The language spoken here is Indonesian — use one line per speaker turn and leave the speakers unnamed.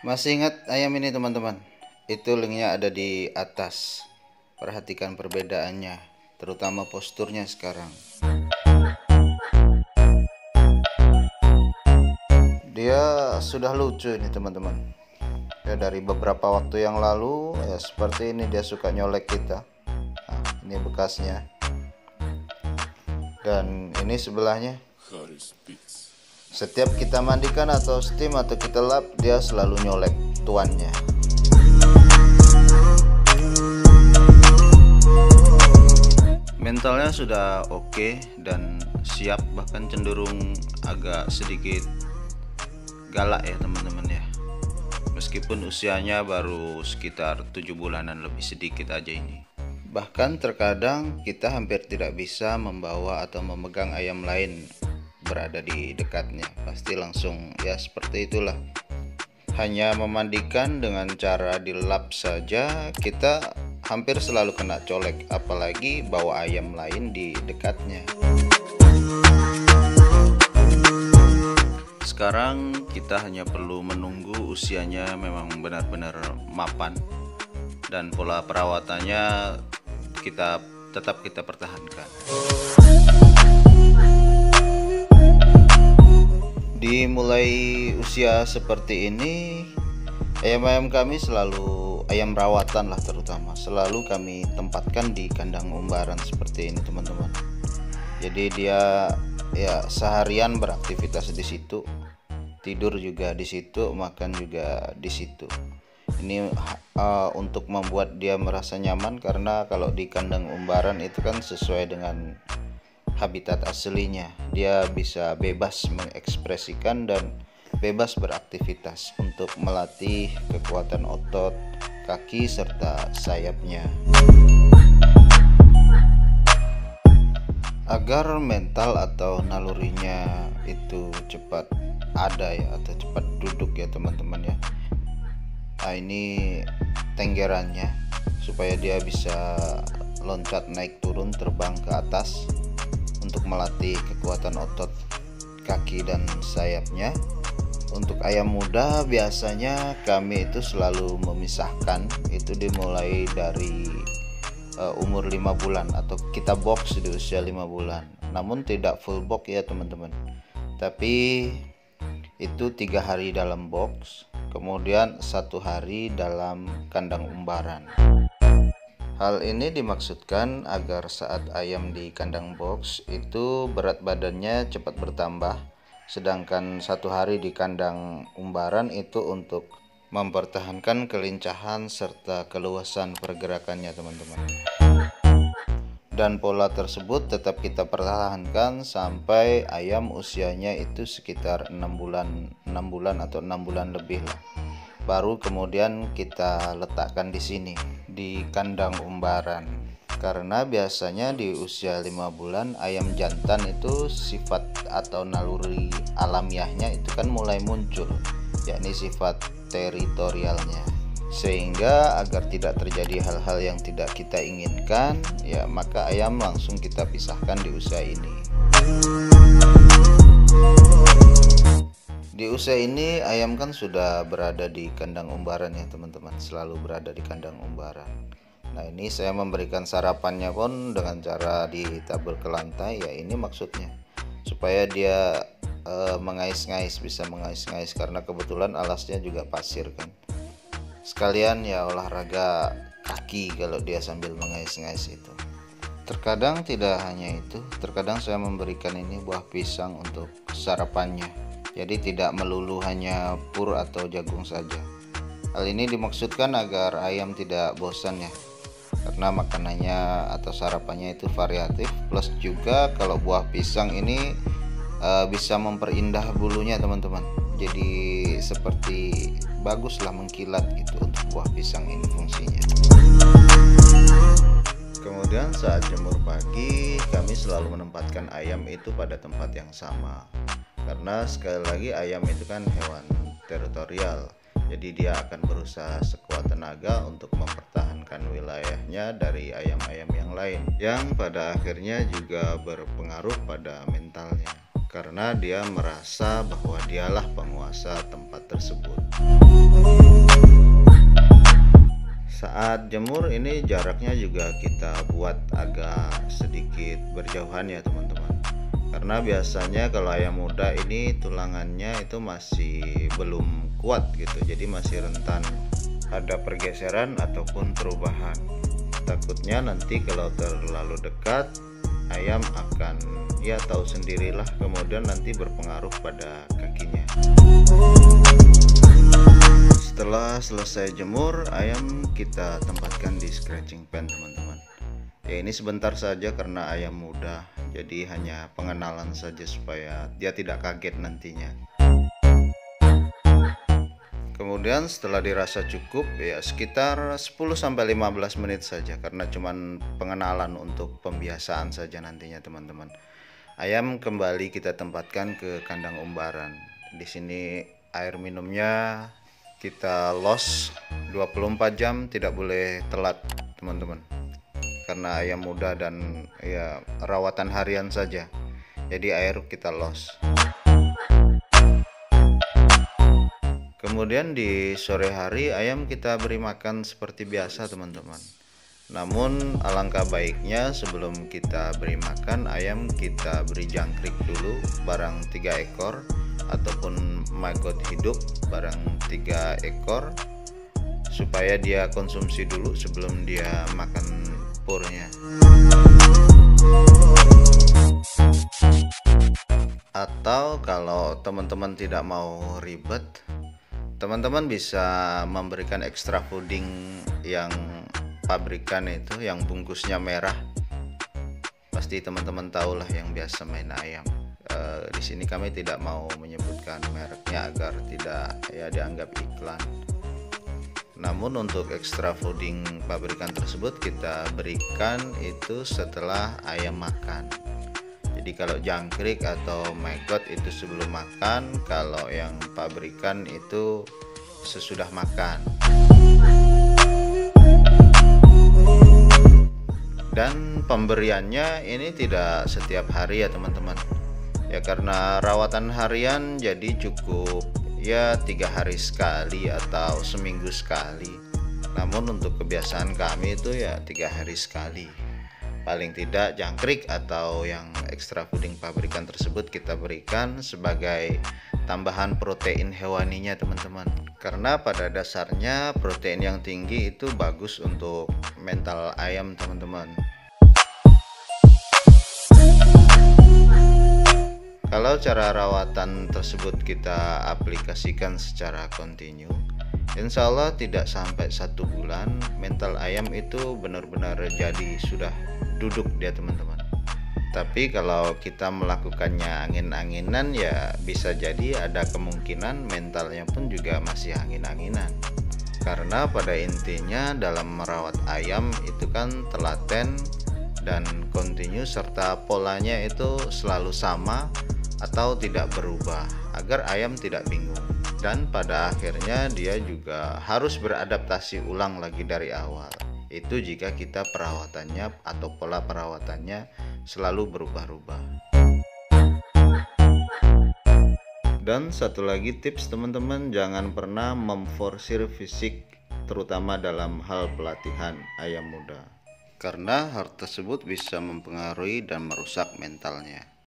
Masih ingat ayam ini teman-teman? Itu linknya ada di atas. Perhatikan perbedaannya, terutama posturnya sekarang. Dia sudah lucu ini teman-teman. Ya, dari beberapa waktu yang lalu ya seperti ini dia suka nyolek kita. Nah, ini bekasnya. Dan ini sebelahnya. Setiap kita mandikan atau steam atau kita lap, dia selalu nyolek tuannya. Mentalnya sudah oke dan siap, bahkan cenderung agak sedikit galak ya teman-teman ya. Meskipun usianya baru sekitar 7 bulanan lebih sedikit aja ini. Bahkan terkadang kita hampir tidak bisa membawa atau memegang ayam lain berada di dekatnya. Pasti langsung ya seperti itulah. Hanya memandikan dengan cara dilap saja kita hampir selalu kena colek, apalagi bawa ayam lain di dekatnya. Sekarang kita hanya perlu menunggu usianya memang benar-benar mapan, dan pola perawatannya tetap kita pertahankan. Dimulai usia seperti ini, ayam-ayam kami selalu ayam rawatan lah, terutama selalu kami tempatkan di kandang umbaran seperti ini teman-teman. Jadi dia ya seharian beraktivitas di situ, tidur juga di situ, makan juga di situ. Ini untuk membuat dia merasa nyaman, karena kalau di kandang umbaran itu kan sesuai dengan habitat aslinya, dia bisa bebas mengekspresikan dan bebas beraktivitas untuk melatih kekuatan otot, kaki serta sayapnya. Agar mental atau nalurinya itu cepat ada ya, atau cepat duduk ya teman-teman ya. Nah, ini tenggerannya supaya dia bisa loncat naik turun, terbang ke atas untuk melatih kekuatan otot kaki dan sayapnya. Untuk ayam muda biasanya kami itu selalu memisahkan, itu dimulai dari umur 5 bulan atau kita box di usia 5 bulan. Namun tidak full box ya teman-teman, tapi itu 3 hari dalam box, kemudian 1 hari dalam kandang umbaran. Hal ini dimaksudkan agar saat ayam di kandang box itu berat badannya cepat bertambah, sedangkan 1 hari di kandang umbaran itu untuk mempertahankan kelincahan serta keluasan pergerakannya teman-teman. Dan pola tersebut tetap kita pertahankan sampai ayam usianya itu sekitar 6 bulan atau 6 bulan lebih lah. Baru kemudian kita letakkan di sini di kandang umbaran, karena biasanya di usia 5 bulan ayam jantan itu sifat atau naluri alamiahnya itu kan mulai muncul, yakni sifat teritorialnya, sehingga agar tidak terjadi hal-hal yang tidak kita inginkan ya, maka ayam langsung kita pisahkan di usia ini. Di usia ini ayam kan sudah berada di kandang umbaran ya teman-teman, selalu berada di kandang umbaran. Nah, ini saya memberikan sarapannya pun dengan cara ditabur ke lantai ya, ini maksudnya supaya dia mengais-ngais, bisa mengais-ngais, karena kebetulan alasnya juga pasir kan. Sekalian ya olahraga kaki kalau dia sambil mengais-ngais itu. Terkadang tidak hanya itu, terkadang saya memberikan ini buah pisang untuk sarapannya. Jadi tidak melulu hanya pur atau jagung saja. Hal ini dimaksudkan agar ayam tidak bosan ya, karena makanannya atau sarapannya itu variatif, plus juga kalau buah pisang ini bisa memperindah bulunya teman-teman. Jadi seperti baguslah mengkilat gitu untuk buah pisang ini fungsinya. Kemudian saat jemur pagi kami selalu menempatkan ayam itu pada tempat yang sama, karena sekali lagi ayam itu kan hewan teritorial, jadi dia akan berusaha sekuat tenaga untuk mempertahankan wilayahnya dari ayam-ayam yang lain, yang pada akhirnya juga berpengaruh pada mentalnya, karena dia merasa bahwa dialah penguasa tempat tersebut. Saat jemur ini jaraknya juga kita buat agak sedikit berjauhan ya teman-teman, karena biasanya kalau ayam muda ini tulangannya itu masih belum kuat gitu, jadi masih rentan ada pergeseran ataupun perubahan. Takutnya nanti kalau terlalu dekat ayam akan, ya tahu sendirilah, kemudian nanti berpengaruh pada kakinya. Setelah selesai jemur, ayam kita tempatkan di scratching pen teman-teman. Ya ini sebentar saja karena ayam muda, jadi hanya pengenalan saja supaya dia tidak kaget nantinya. Kemudian setelah dirasa cukup, ya sekitar 10-15 menit saja, karena cuman pengenalan untuk pembiasaan saja nantinya teman-teman. Ayam kembali kita tempatkan ke kandang umbaran. Di sini air minumnya kita los 24 jam, tidak boleh telat teman-teman, karena ayam muda dan ya rawatan harian saja, jadi air kita los. Kemudian di sore hari ayam kita beri makan seperti biasa teman-teman. Namun alangkah baiknya sebelum kita beri makan ayam kita beri jangkrik dulu barang 3 ekor, ataupun maggot hidup barang 3 ekor, supaya dia konsumsi dulu sebelum dia makan purnya. Atau kalau teman-teman tidak mau ribet, teman-teman bisa memberikan extra fooding yang pabrikan itu, yang bungkusnya merah. Pasti teman-teman tahulah yang biasa main ayam. Di sini kami tidak mau menyebutkan mereknya agar tidak ya dianggap iklan. Namun untuk extra fooding pabrikan tersebut kita berikan itu setelah ayam makan. Jadi kalau jangkrik atau maggot itu sebelum makan, kalau yang pabrikan itu sesudah makan. Dan pemberiannya ini tidak setiap hari ya teman-teman. Ya karena rawatan harian, jadi cukup ya 3 hari sekali atau seminggu sekali. Namun untuk kebiasaan kami itu ya 3 hari sekali. Paling tidak jangkrik atau yang extra fooding pabrikan tersebut kita berikan sebagai tambahan protein hewaninya teman-teman. Karena pada dasarnya protein yang tinggi itu bagus untuk mental ayam teman-teman. Kalau cara rawatan tersebut kita aplikasikan secara kontinu, insya Allah tidak sampai 1 bulan mental ayam itu benar-benar jadi sudah duduk dia teman-teman. Tapi kalau kita melakukannya angin-anginan, ya bisa jadi ada kemungkinan mentalnya pun juga masih angin-anginan. Karena pada intinya dalam merawat ayam itu kan telaten dan kontinu, serta polanya itu selalu sama atau tidak berubah, agar ayam tidak bingung. Dan pada akhirnya dia juga harus beradaptasi ulang lagi dari awal. Itu jika kita perawatannya atau pola perawatannya selalu berubah-ubah. Dan satu lagi tips teman-teman, jangan pernah memforsir fisik, terutama dalam hal pelatihan ayam muda, karena hal tersebut bisa mempengaruhi dan merusak mentalnya.